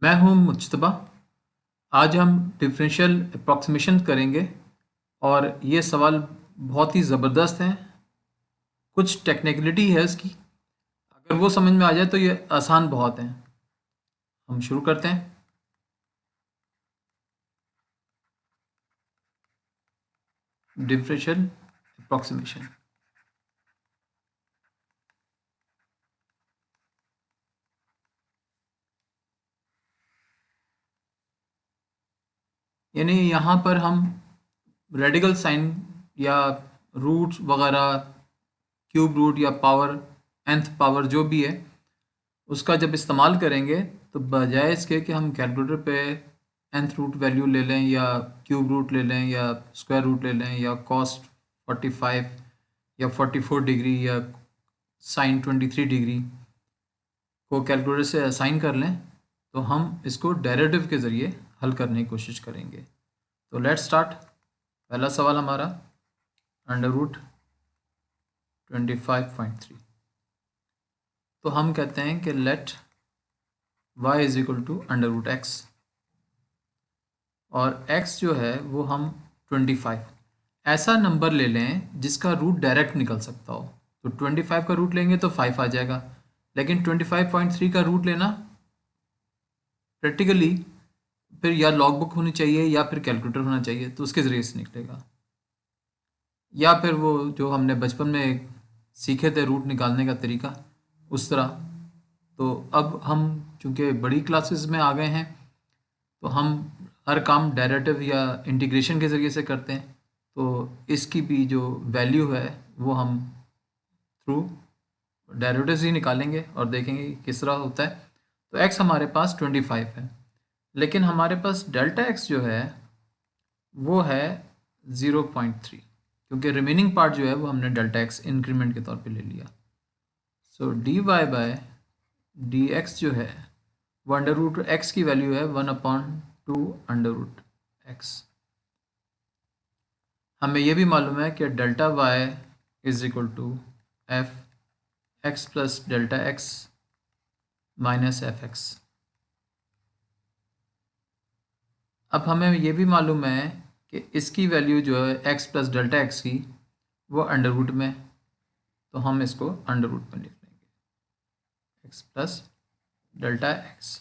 मैं हूं मुज्तबा। आज हम डिफरेंशियल अप्रॉक्सीमेशन करेंगे और ये सवाल बहुत ही ज़बरदस्त हैं। कुछ टेक्निकलिटी है इसकी, अगर वो समझ में आ जाए तो ये आसान बहुत हैं। हम शुरू करते हैं। Differential approximation. यानी यहाँ पर हम रेडिकल साइन या रूट वगैरह, क्यूब रूट या पावर, nth पावर जो भी है, उसका जब इस्तेमाल करेंगे तो बजाय इसके कि हम कैलकुलेटर पे nth रूट वैल्यू ले लें या क्यूब रूट ले लें या स्क्वायर रूट ले लें या कॉस्ट 45 या 44 डिग्री या साइन 23 डिग्री को कैलकुलेटर से असाइन कर लें, तो हम इसको डेरिवेटिव के ज़रिए हल करने की कोशिश करेंगे। तो लेट्स स्टार्ट। पहला सवाल हमारा अंडर रूट 25.3। तो हम कहते हैं कि let y is equal to under root x, और x जो है वो हम 25 ऐसा नंबर ले लें जिसका रूट डायरेक्ट निकल सकता हो। तो 25 का रूट लेंगे तो 5 आ जाएगा, लेकिन 25.3 का रूट लेना प्रैक्टिकली फिर या लॉग बुक होनी चाहिए या फिर कैलकुलेटर होना चाहिए, तो उसके ज़रिए से निकलेगा। या फिर वो जो हमने बचपन में सीखे थे रूट निकालने का तरीका, उस तरह। तो अब हम चूँकि बड़ी क्लासेस में आ गए हैं, तो हम हर काम डेरिवेटिव या इंटीग्रेशन के ज़रिए से करते हैं। तो इसकी भी जो वैल्यू है वो हम थ्रू डेरिवेटिव्स ही निकालेंगे और देखेंगे कि किस तरह होता है। तो x हमारे पास 25 है, लेकिन हमारे पास डेल्टा x जो है वो है 0.3, क्योंकि रिमेनिंग पार्ट जो है वो हमने डेल्टा x इंक्रीमेंट के तौर पे ले लिया। सो dy बाय dx जो है वो अंडर रूट एक्स की वैल्यू है 1/2 अंडर रूट एक्स। हमें यह भी मालूम है कि delta y is equal to f x plus delta x minus f x. अब हमें यह भी मालूम है कि इसकी वैल्यू जो है x प्लस डेल्टा एक्स की, वो अंडर रूट में, तो हम इसको अंडर रूट में लिख लेंगे x plus delta x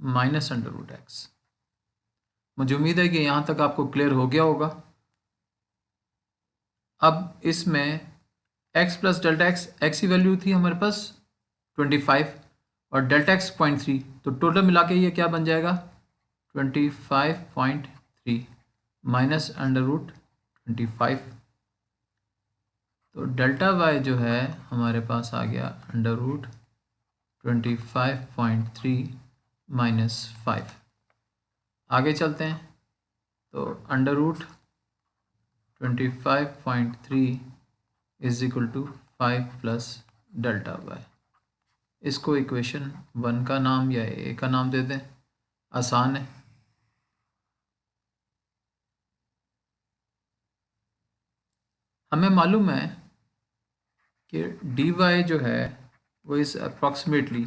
minus under root x. मुझे उम्मीद है कि यहाँ तक आपको क्लियर हो गया होगा। अब इसमें x प्लस डेल्टा एक्स की वैल्यू थी हमारे पास 25 और डेल्टा एक्स 0.3, तो टोटल मिला के ये क्या बन जाएगा 25.3 माइनस अंडर रूट 25। तो डेल्टा y जो है हमारे पास आ गया अंडर रूट 25.3 माइनस 5। आगे चलते हैं। तो under root 25.3 is equal to 5 plus delta y। इसको इक्वेशन 1 का नाम या ए का नाम दे दें, आसान है। हमें मालूम है कि डी वाई जो है वो इस approximately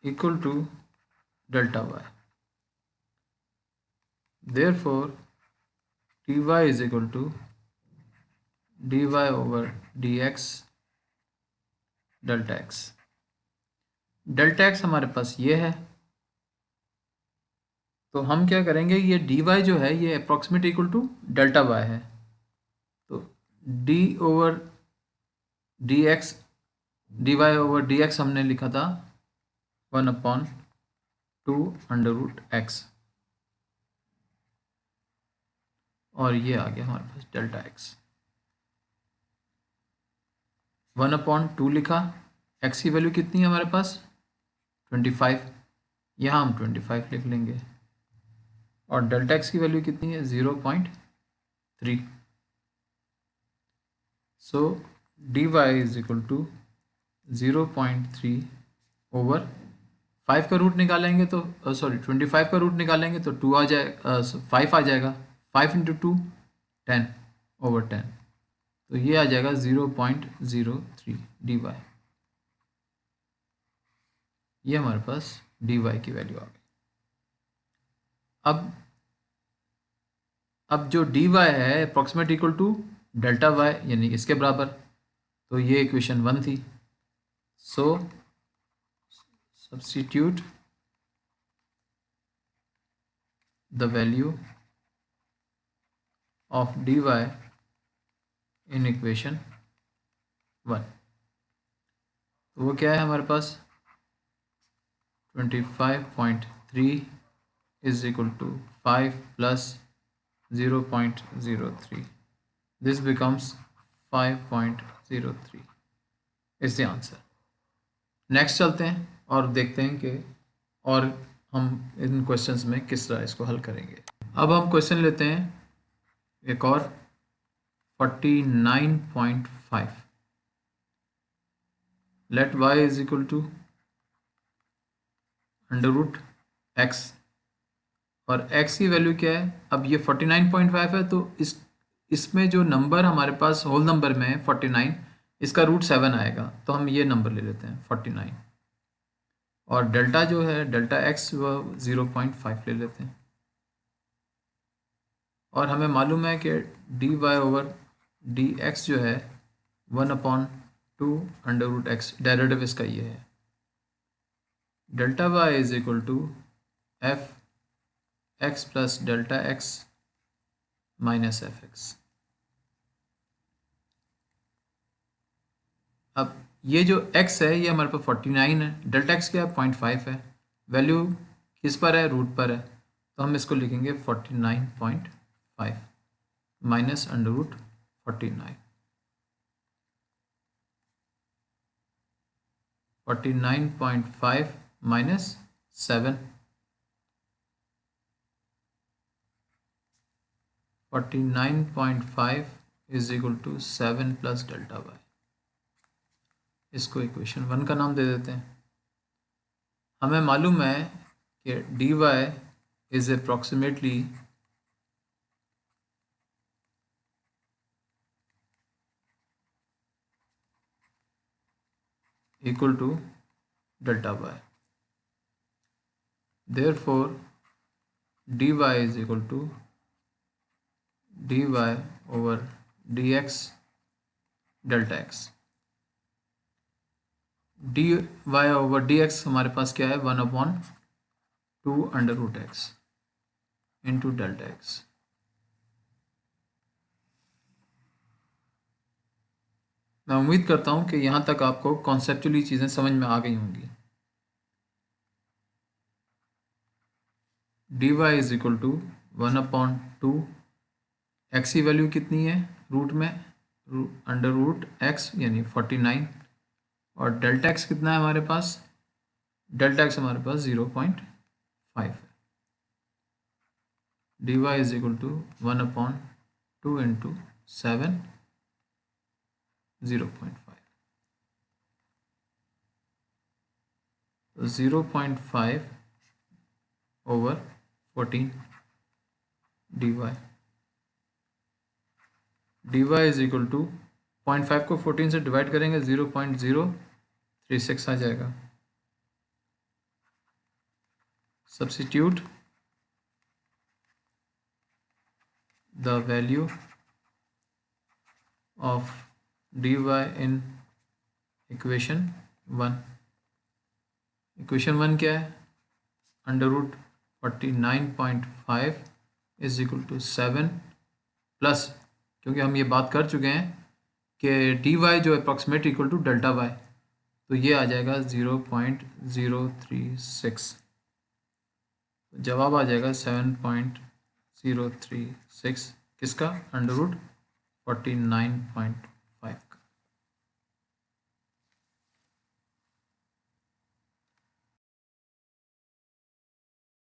equal to delta y. Therefore d y is equal to d y over d x delta x. Delta x हमारे पास ये है, तो हम क्या करेंगे, ये डी वाई जो है ये approximate equal to delta y है। तो d over d x, d y over d x हमने लिखा था 1/2 अंडर रूट एक्स, और ये आ गया हमारे पास डेल्टा एक्स। 1/2 लिखा, एक्स की वैल्यू कितनी है हमारे पास 25, यहाँ हम 25 लिख लेंगे, और डेल्टा एक्स की वैल्यू कितनी है 0.3। So d y is equal to 0.3 over 5 का रूट निकालेंगे तो सॉरी 25 का रूट निकालेंगे तो 2 आ जाए 5 आ जाएगा। 5 इंटू 2 10 ओवर 10, तो ये आ जाएगा 0.03 dy। ये हमारे पास dy की वैल्यू आ गई। अब जो dy है approximate equal to delta y यानी इसके बराबर, तो ये इक्वेशन 1 थी। So substitute the value of dy in equation 1। तो वो क्या है हमारे पास 25.3 is equal to 5 plus 0.03. This becomes 5.03 is the answer. Next चलते हैं और देखते हैं कि और हम इन क्वेश्चंस में किस तरह इसको हल करेंगे। अब हम क्वेश्चन लेते हैं एक और 49.5। Let y is equal to under root x, और x की वैल्यू क्या है। अब ये 49.5 है, तो इसमें जो नंबर हमारे पास होल नंबर में है 49, इसका रूट 7 आएगा, तो हम ये नंबर ले लेते हैं 49। और डेल्टा जो है डेल्टा x वो 0.5 ले लेते हैं। और हमें मालूम है कि dy ओवर dx जो है 1/2 अंडर रूट एक्स, डेरिवेटिव इसका ये है। Delta y is equal to f x plus delta x minus f x. अब ये जो x है ये हमारे पास 49 है, डेल्टा x क्या है 0.5 है, वैल्यू किस पर है रूट पर है, तो हम इसको लिखेंगे 49.5 minus under root 49। 49.5 minus 7, 49.5 is equal to 7 plus delta y. इसको इक्वेशन 1 का नाम दे देते हैं। हमें मालूम है कि dy is approximately equal to delta y. Therefore, dy is equal to dy over dx delta x. dy over dx हमारे पास क्या है 1/2 under root x into delta x. मैं उम्मीद करता हूँ कि यहाँ तक आपको कॉन्सेप्चुअली चीज़ें समझ में आ गई होंगी। dy is equal to 1/2, x की वैल्यू कितनी है रूट में, अंडर रूट एक्स यानी 49, और डेल्टा एक्स कितना है हमारे पास, डेल्टा एक्स हमारे पास 0.5 है। dy is equal to 1/2 into 7 0.5, तो 0.5 over 14 dy। dy is equal to 0.5 को 14 से डिवाइड करेंगे 0.036 आ जाएगा। Substitute the value of dy in equation 1। Equation 1 क्या है, under root 49.5 is equal to 7 plus, क्योंकि हम ये बात कर चुके हैं कि dy जो approximate equal to delta y, तो ये आ जाएगा 0.036, जवाब आ जाएगा 7.036 किसका, अंडर रूट 49.5।